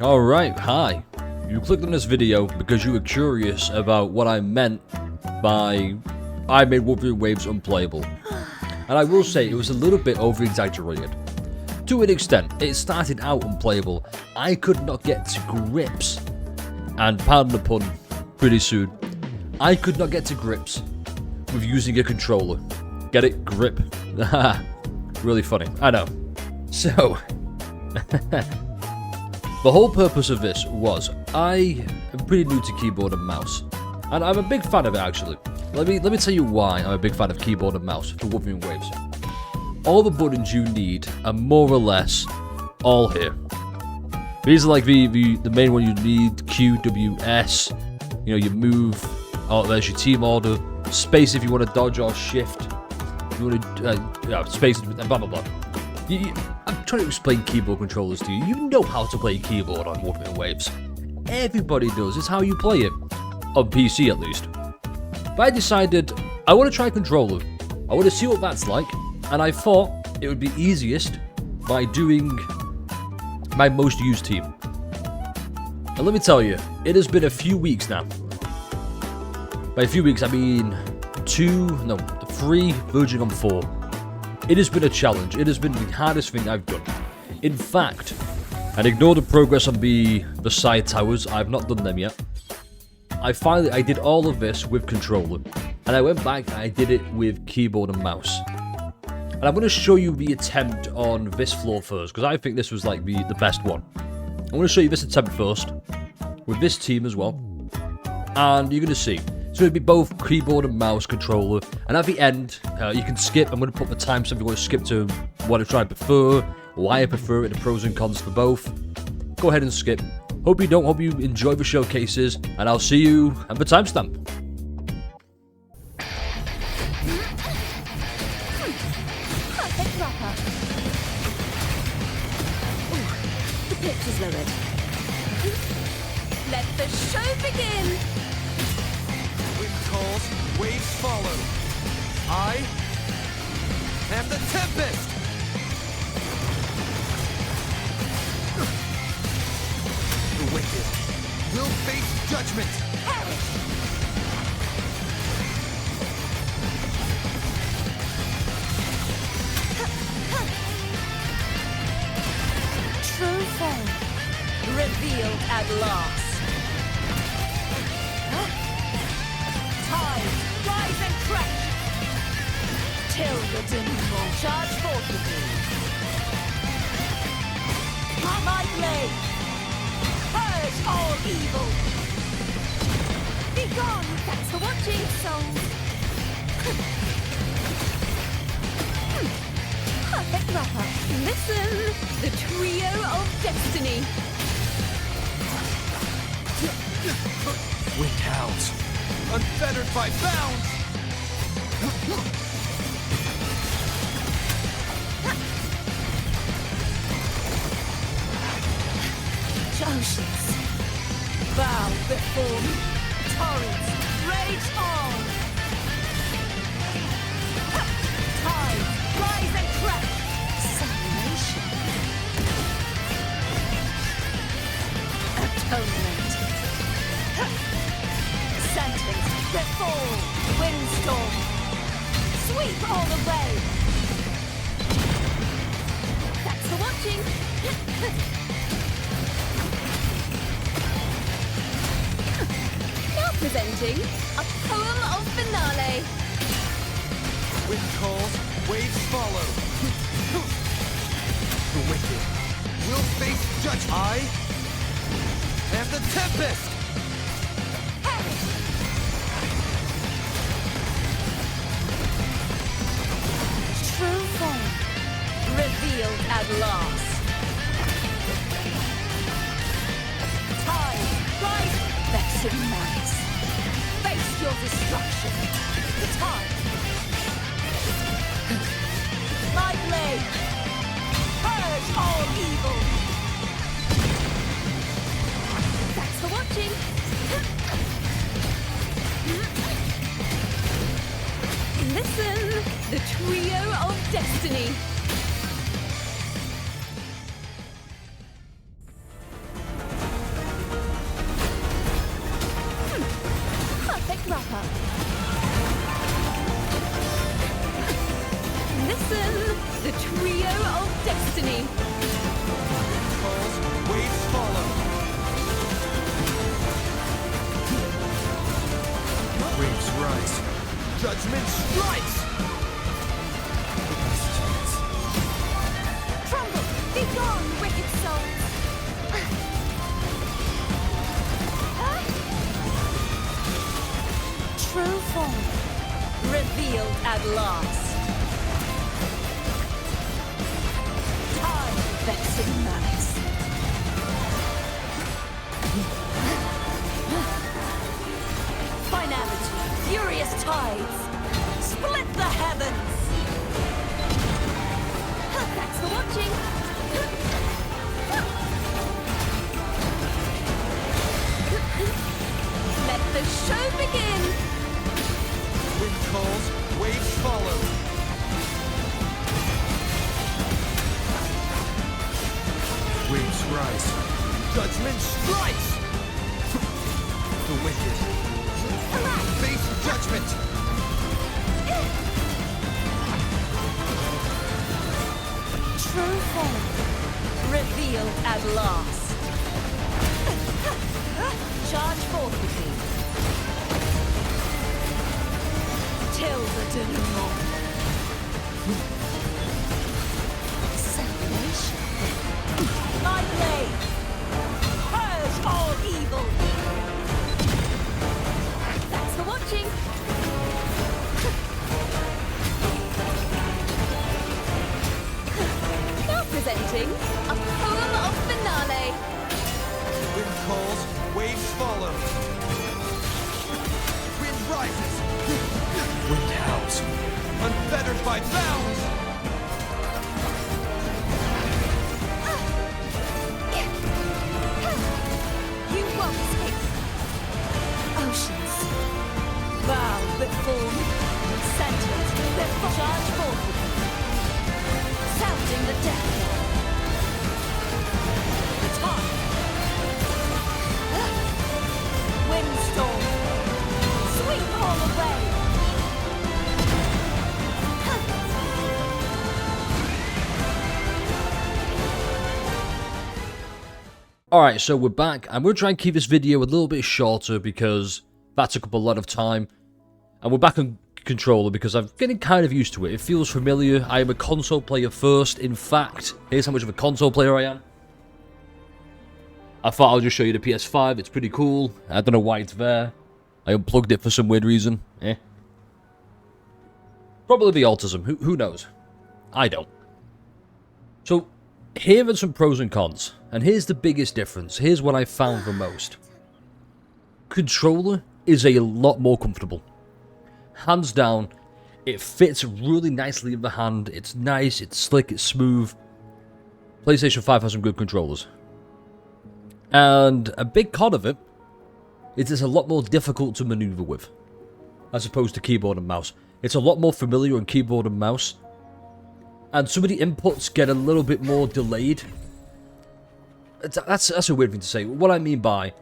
Alright, hi. You clicked on this video because you were curious about what I meant by I made Wuthering Waves unplayable. And I will say it was a little bit over-exaggerated. To an extent, it started out unplayable. I could not get to grips, and pardon the pun, pretty soon, I could not get to grips with using a controller. Get it? Grip. Really funny, I know. So, the whole purpose of this was, I am pretty new to keyboard and mouse, and I'm a big fan of it actually. Let me tell you why I'm a big fan of keyboard and mouse for Wuthering Waves. All the buttons you need are more or less all here. These are like the main one you need, Q, W, S, you know, you move, oh there's your team order, space if you want to dodge or shift, you want to, space, and blah blah blah. I'm trying to explain keyboard controllers to you. You know how to play keyboard on Wuthering Waves. Everybody does, it's how you play it. On PC at least. But I decided, I want to try controller. I want to see what that's like. And I thought it would be easiest by doing my most used team. And let me tell you, it has been a few weeks now. By a few weeks, I mean 3, verging on 4. It has been a challenge. It has been the hardest thing I've done. In fact, and ignore the progress on the side towers, I've not done them yet. I did all of this with controller, and I went back and I did it with keyboard and mouse. And I'm going to show you the attempt on this floor first, because I think this was like the best one. I'm going to show you this attempt first, with this team as well, and you're going to see. It's going to be both keyboard and mouse controller, and at the end, you can skip. I'm going to put the timestamp if you want to skip to what I try to prefer, why I prefer it, the pros and cons for both. Go ahead and skip. Hope you enjoy the showcases, and I'll see you at the timestamp. Perfect wrapper. Ooh, the pitch is lowered. Let the show begin! Wind calls, waves follow. I am the Tempest! The wicked will face judgment! Perish! True form revealed at last. Tides rise and crash till the denouement. Charge forth with me. My blade. Purge all evil! Be gone! Thanks for watching, souls! Perfect wrapper. Listen! The trio of destiny! Wind howls, unfettered by bounds! Oceans, bow before me. Torrents, rage on. Tides, rise and crash. Salvation. Atonement. Sentence, befall. Windstorm. Sweep all away. Thanks for watching. Presenting a poem of finale. Wind calls, waves follow. The wicked will face judgment. I am the Tempest! Perish! True form revealed at last. Tide, rise, vexing malice. Face your destruction. The time. My blade. Purge all evil. Thanks for watching. Listen, the trio of destiny. Judgment strikes! Crumble! Be gone, wicked souls! True form revealed at last. Time vexing malice. Finality, furious tides, split the heavens. Thanks for watching. Let the show begin. Wind calls, waves follow. Waves rise. Judgment strikes! The wicked. Face judgment! True form revealed at last. Charge forth with me. Till the denouement. Salvation. My blade. Purge all evil. Thanks for watching. Now presenting a poem of finale. Wind calls, waves follow. Wind rises. Wind howls. Unfettered by bounds. You won't escape. Oceans. Bow before me. Centers before. Charge forth with me. Sounding the death knell. The time. Windstorm. Sweep all away. Alright, so we're back. I'm going to try and keep this video a little bit shorter because that took up a lot of time. And we're back on controller because I'm getting kind of used to it. It feels familiar. I am a console player first. In fact, here's how much of a console player I am. I thought I'll just show you the PS5. It's pretty cool. I don't know why it's there. I unplugged it for some weird reason. Probably the autism. Who knows? I don't. So, here are some pros and cons. And here's the biggest difference. Here's what I found the most. Controller is a lot more comfortable. Hands down, it fits really nicely in the hand. It's nice, it's slick, it's smooth. PlayStation 5 has some good controllers. And a big con of it is it's a lot more difficult to maneuver with, as opposed to keyboard and mouse. It's a lot more familiar on keyboard and mouse. And some of the inputs get a little bit more delayed. That's a weird thing to say. What I mean by...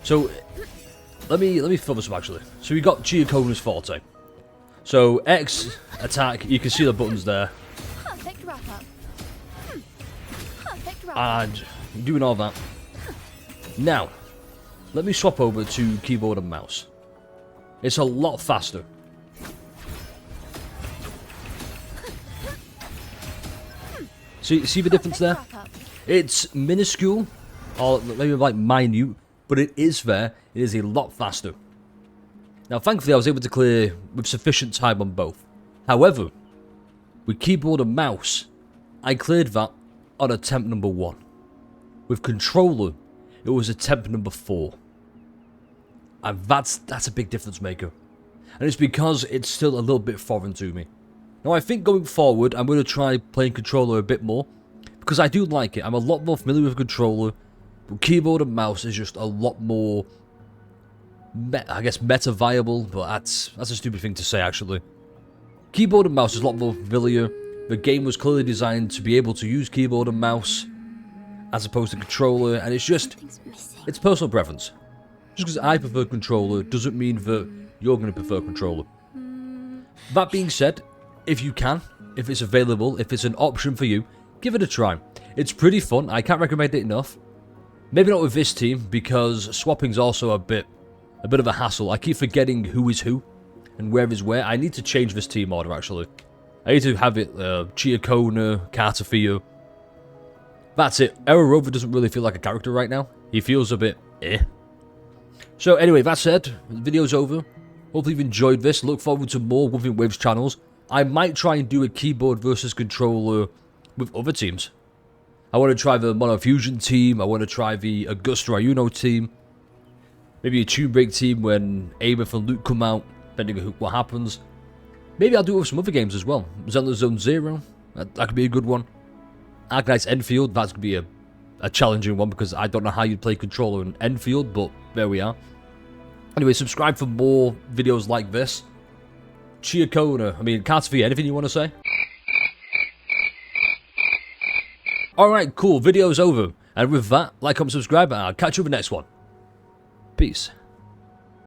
So, let me fill this up actually. So we got Giacomo's Forte. So, X, attack, you can see the buttons there. Perfect wrap up. Perfect wrap up. And doing all that. Now, let me swap over to keyboard and mouse. It's a lot faster. See the difference there? It's minuscule, or maybe like minute, but it is there. It is a lot faster. Now, thankfully, I was able to clear with sufficient time on both. However, with keyboard and mouse, I cleared that on attempt number 1. With controller, it was attempt number 4. And that's a big difference maker. And it's because it's still a little bit foreign to me. Now, I think going forward, I'm going to try playing controller a bit more. Because I do like it. I'm a lot more familiar with controller. But keyboard and mouse is just a lot more, I guess, meta viable. But that's a stupid thing to say, actually. Keyboard and mouse is a lot more familiar. The game was clearly designed to be able to use keyboard and mouse, as opposed to controller. And it's just, it's personal preference. Just because I prefer controller doesn't mean that you're going to prefer controller. That being said, if you can, if it's available, if it's an option for you, give it a try. It's pretty fun. I can't recommend it enough. Maybe not with this team, because swapping's also a bit of a hassle. I keep forgetting who is who, and where is where. I need to change this team order, actually. I need to have it, Chiacona, Cartafio. That's it. Error Rover doesn't really feel like a character right now. He feels a bit eh. So anyway, that said, the video's over. Hopefully you've enjoyed this. Look forward to more Wuthering Waves channels. I might try and do a keyboard versus controller with other teams. I want to try the Monofusion team. I want to try the Augusta Ayuno team. Maybe a Tune Break team when Amos and Luke come out, depending on what happens. Maybe I'll do it with some other games as well. Zelda Zone Zero, that could be a good one. Arknight's Enfield, that's going to be a challenging one because I don't know how you'd play controller in Enfield, but there we are. Anyway, subscribe for more videos like this. Chiacona, Cartafia, anything you want to say? Alright, cool, video's over. And with that, like, comment, subscribe, and I'll catch you in the next one. Peace.